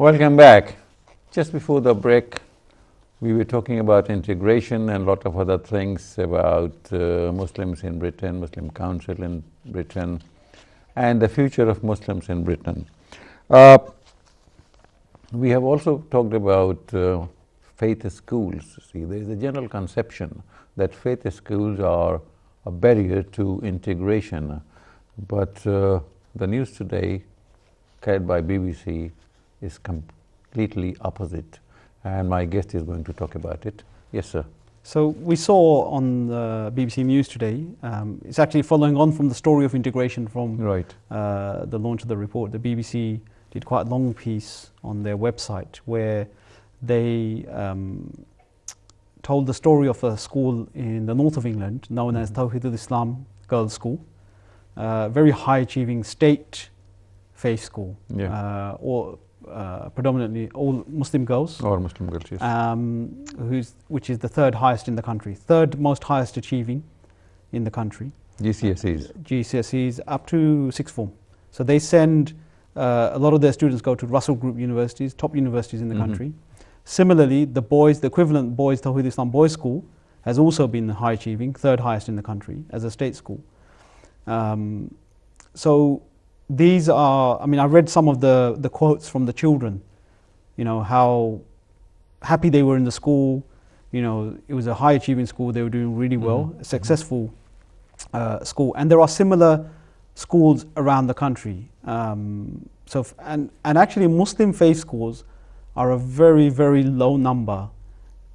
Welcome back. Just before the break, we were talking about integration and a lot of other things about Muslims in Britain, Muslim Council in Britain, and the future of Muslims in Britain. We have also talked about faith schools. See, there is a general conception that faith schools are a barrier to integration, but the news today, carried by BBC, is completely opposite, and my guest is going to talk about it. Yes, sir. So we saw on the BBC News today, it's actually following on from the story of integration from the launch of the report. The BBC did quite a long piece on their website where they told the story of a school in the north of England known as Tawheed al-Islam Girls' School, very high achieving state faith school, or predominantly all Muslim girls. Or Muslim girls, yes. Which is the third highest in the country, third most highest achieving in the country. GCSEs. GCSEs up to sixth form. So they send, a lot of their students go to Russell Group universities, top universities in the country. Similarly, the boys, the equivalent boys, Tawheed Islam Boys School has also been high achieving, third highest in the country as a state school. So these are, I mean, I read some of the quotes from the children, you know, how happy they were in the school, you know, it was a high achieving school, they were doing really well, a successful school. And there are similar schools around the country. And actually Muslim faith schools are a very, very low number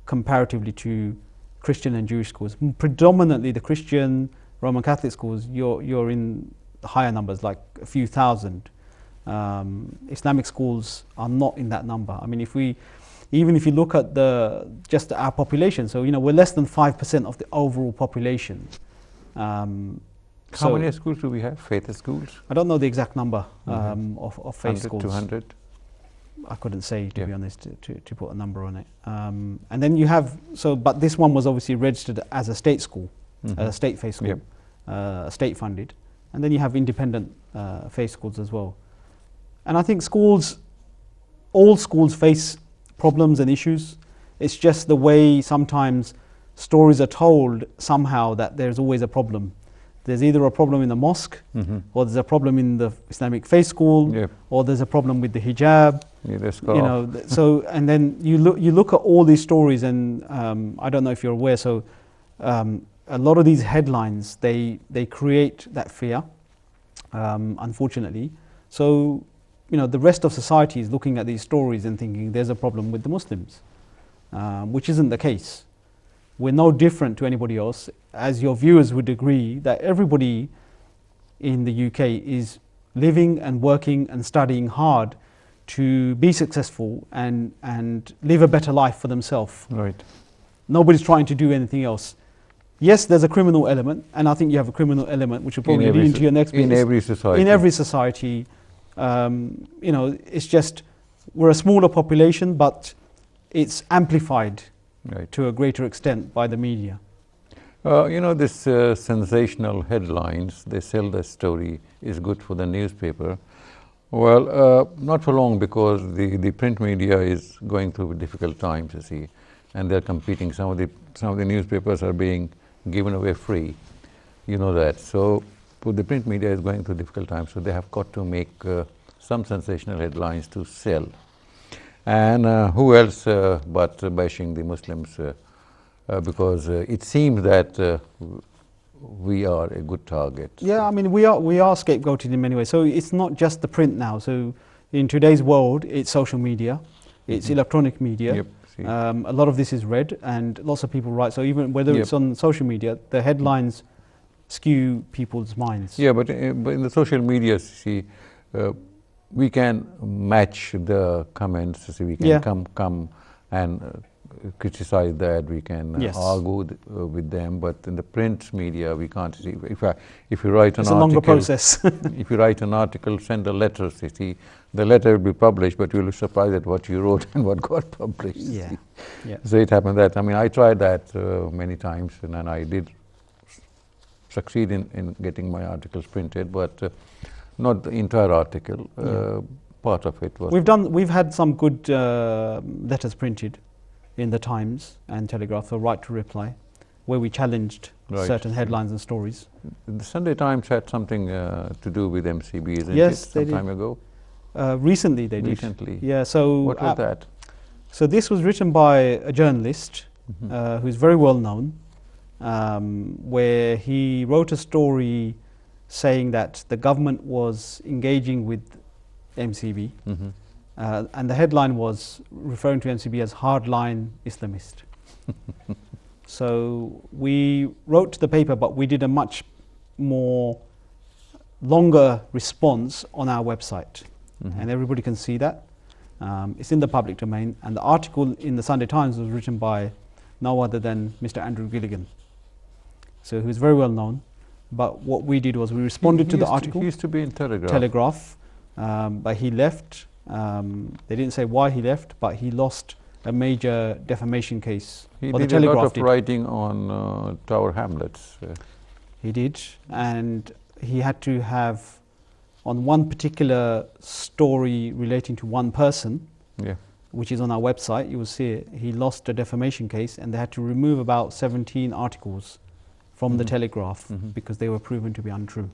comparatively to Christian and Jewish schools. Predominantly the Christian Roman Catholic schools, you're in higher numbers, like a few thousand. Islamic schools are not in that number. I mean, even if you look at just our population, so you know we're less than 5% of the overall population. How many schools do we have? Faith schools? I don't know the exact number of faith schools. 200? I couldn't say, to be honest, to put a number on it. And then you have, but this one was obviously registered as a state school, a state faith school, state funded. And then you have independent faith schools as well. And I think all schools face problems and issues. It's just the way sometimes stories are told somehow that there's always a problem. There's either a problem in the mosque, or there's a problem in the Islamic faith school, or there's a problem with the hijab. You know, so and then you look at all these stories, and I don't know if you're aware. So a lot of these headlines they create that fear, unfortunately. So you know the rest of society is looking at these stories and thinking there's a problem with the Muslims, which isn't the case. We're no different to anybody else, as your viewers would agree that everybody in the UK is living and working and studying hard to be successful and live a better life for themselves. Right. Nobody's trying to do anything else. Yes, there's a criminal element, and I think you have a criminal element, which will probably lead into your next business. In every society. In every society, you know, it's just we're a smaller population, but it's amplified to a greater extent by the media. You know, this sensational headlines, they sell the story, is good for the newspaper. Well, not for long, because the print media is going through difficult times, you see, and they're competing. Some of the newspapers are being given away free, you know that. So the print media is going through difficult times, so they have got to make some sensational headlines to sell. And who else but bashing the Muslims, because it seems that we are a good target. Yeah, I mean we are scapegoated in many ways. So it's not just the print now. So in today's world, it's social media, it's electronic media. A lot of this is read, and lots of people write. So even whether it's on social media, the headlines skew people's minds. Yeah, but in the social media, see, we can match the comments. So we can come and criticize that. We can argue with them. But in the print media, we can't see. If you write an article, it's a longer process. If you write an article, send a letter. See, the letter will be published, but you'll be surprised at what you wrote and what got published. So it happened that, I mean, I tried that many times, and I did succeed in getting my articles printed, but not the entire article. part of it was? We've had some good letters printed in the Times and Telegraph, the right to reply, where we challenged certain headlines and stories. The Sunday Times had something to do with MCB, isn't Yes, it? they Some did. time ago. Recently they did. Recently. Yeah. So What was that? So this was written by a journalist who's very well known, where he wrote a story saying that the government was engaging with MCB, and the headline was referring to MCB as hardline Islamist. So we wrote to the paper, but we did a much more longer response on our website, and everybody can see that. It's in the public domain, and the article in the Sunday Times was written by no other than Mr. Andrew Gilligan, so he was very well known. But what we did was we responded to the article. He used to be in Telegraph. But he left. They didn't say why he left, but he lost a major defamation case. He or did the Telegraph a lot of did. writing on Tower Hamlets. He did, and he had to have, on one particular story relating to one person, which is on our website, you will see it, he lost a defamation case, and they had to remove about 17 articles from the Telegraph because they were proven to be untrue.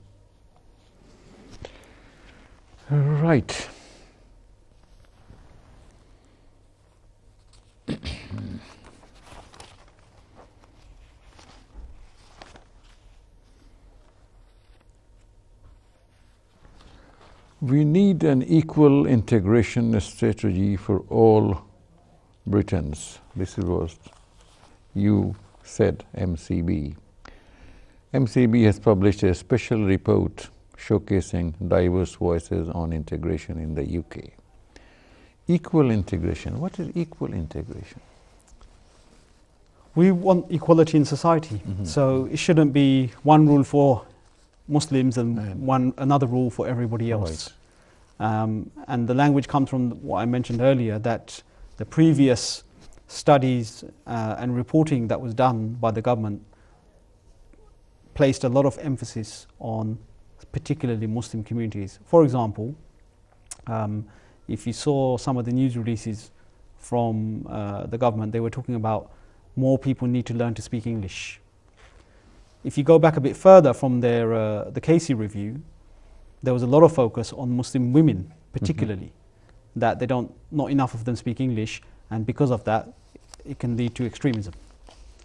Right. We need an equal integration strategy for all Britons. This was you said, MCB. MCB has published a special report showcasing diverse voices on integration in the UK. Equal integration. What is equal integration? We want equality in society, so it shouldn't be one rule for Muslims and another rule for everybody else. Right. And the language comes from what I mentioned earlier, that the previous studies and reporting that was done by the government placed a lot of emphasis on particularly Muslim communities. For example, if you saw some of the news releases from the government, they were talking about more people need to learn to speak English. If you go back a bit further from their the Casey review, there was a lot of focus on Muslim women, particularly, that not enough of them speak English, and because of that, it can lead to extremism.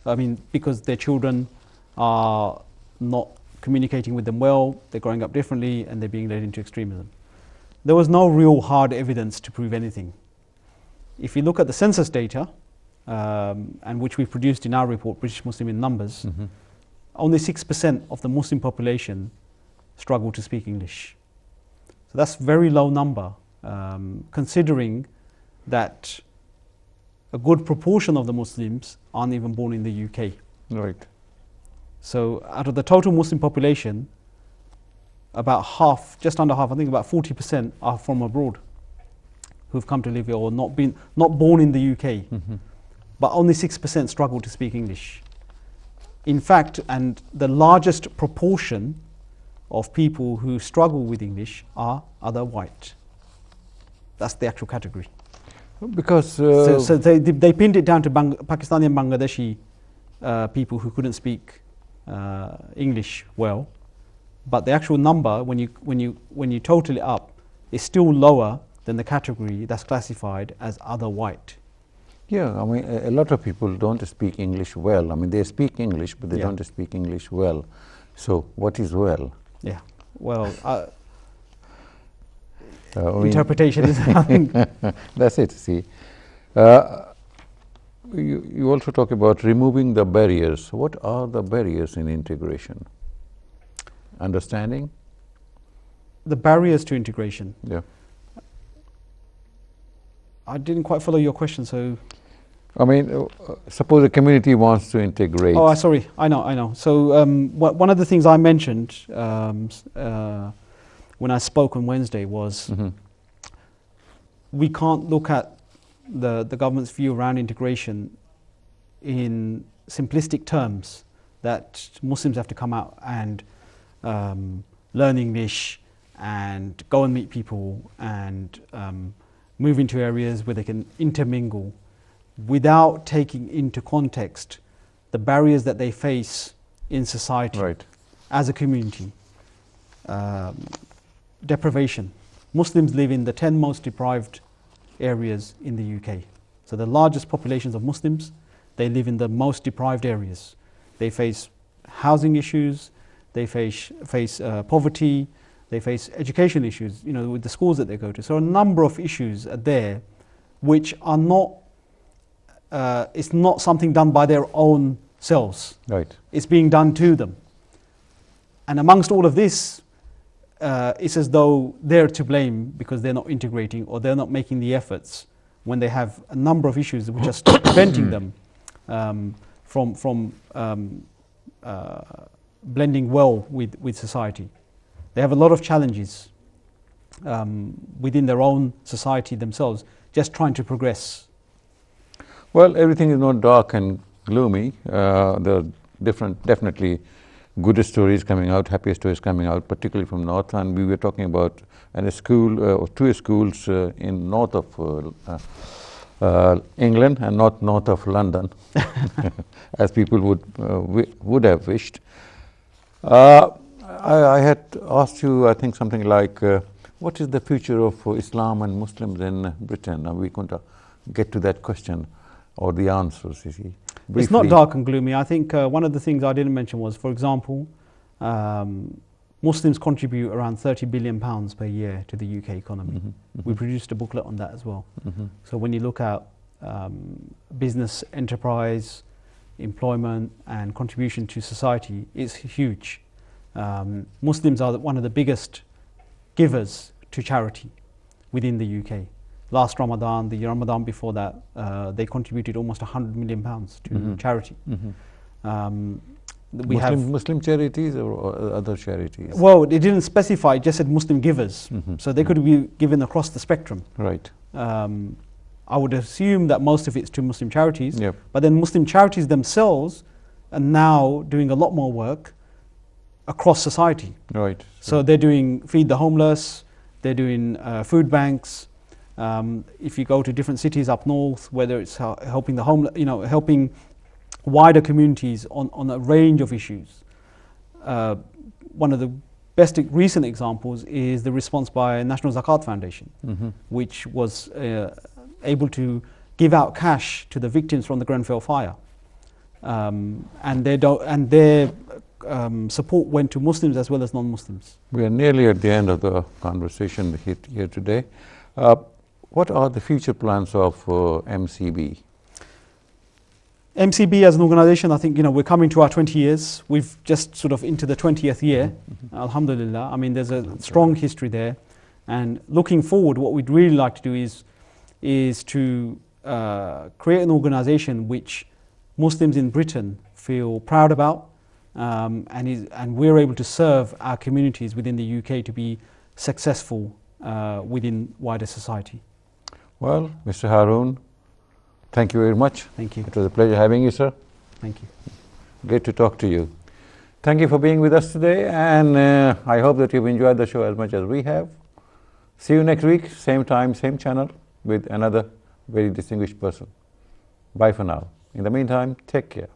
I mean, because their children are not communicating with them well, they're growing up differently, and they're being led into extremism. There was no real hard evidence to prove anything. If you look at the census data, and which we produced in our report, British Muslim in Numbers, only 6% of the Muslim population struggle to speak English. So that's a very low number, considering that a good proportion of the Muslims aren't even born in the UK. Right. So out of the total Muslim population, about half, just under half, I think about 40% are from abroad, who've come to live here or not born in the UK. But only 6% struggle to speak English. In fact, and the largest proportion of people who struggle with English are other white. That's the actual category. Because so they pinned it down to Pakistani and Bangladeshi people who couldn't speak English well, but the actual number, when you total it up, is still lower than the category that's classified as other white. Yeah, I mean, a lot of people don't speak English well. I mean, they speak English, but they don't speak English well. So, what is well? Yeah, well, interpretation is nothing. That's it, see. You also talk about removing the barriers. What are the barriers in integration? Understanding? The barriers to integration? Yeah. I didn't quite follow your question, so... I mean, suppose a community wants to integrate. Oh, sorry, I know. So one of the things I mentioned when I spoke on Wednesday was we can't look at the government's view around integration in simplistic terms, that Muslims have to come out and learn English and go and meet people and move into areas where they can intermingle without taking into context the barriers that they face in society Right. as a community. Deprivation. Muslims live in the 10 most deprived areas in the UK. So the largest populations of Muslims, they live in the most deprived areas. They face housing issues, they face poverty, they face education issues, you know, with the schools that they go to. So a number of issues are there which are not, it's not something done by their own selves. Right. It's being done to them. And amongst all of this, it's as though they're to blame because they're not integrating or they're not making the efforts when they have a number of issues which are preventing them from blending well with society. They have a lot of challenges within their own society themselves, just trying to progress. Well, everything is not dark and gloomy. There are definitely good stories coming out, happy stories coming out, particularly from North. And we were talking about a school or two schools in north of England and not north of London, as people would have wished. I had asked you, I think, something like, what is the future of Islam and Muslims in Britain? Are we going to get to that question or the answers, you see? Briefly. It's not dark and gloomy. I think one of the things I didn't mention was, for example, Muslims contribute around £30 billion per year to the UK economy. Mm-hmm, mm-hmm. We produced a booklet on that as well. Mm-hmm. So when you look at business, enterprise, employment and contribution to society, it's huge. Muslims are one of the biggest givers to charity within the UK. Last Ramadan, the Ramadan before that, they contributed almost £100 million to Mm-hmm. charity. Mm-hmm. We have Muslim charities or other charities? well, it didn't specify; it just said Muslim givers, Mm-hmm. so they could be given across the spectrum. Right. I would assume that most of it's to Muslim charities, Yep. but then Muslim charities themselves are now doing a lot more work across society. Right. So they're doing feed the homeless, they're doing food banks. If you go to different cities up north, whether it's helping the homeless, you know, helping wider communities on a range of issues. One of the best recent examples is the response by National Zakat Foundation, Mm-hmm. which was able to give out cash to the victims from the Grenfell fire, and their support went to Muslims as well as non-Muslims. We are nearly at the end of the conversation here today. What are the future plans of MCB? MCB as an organisation, I think, you know, we're coming to our 20 years. We've just sort of into the 20th year, alhamdulillah. I mean, there's a strong history there. And looking forward, what we'd really like to do is to create an organisation which Muslims in Britain feel proud about, and we're able to serve our communities within the UK to be successful within wider society. Well, Mr. Harun, thank you very much. Thank you. It was a pleasure having you, sir. Thank you. Great to talk to you. Thank you for being with us today, and I hope that you've enjoyed the show as much as we have. See you next week, same time, same channel, with another very distinguished person. Bye for now. In the meantime, take care.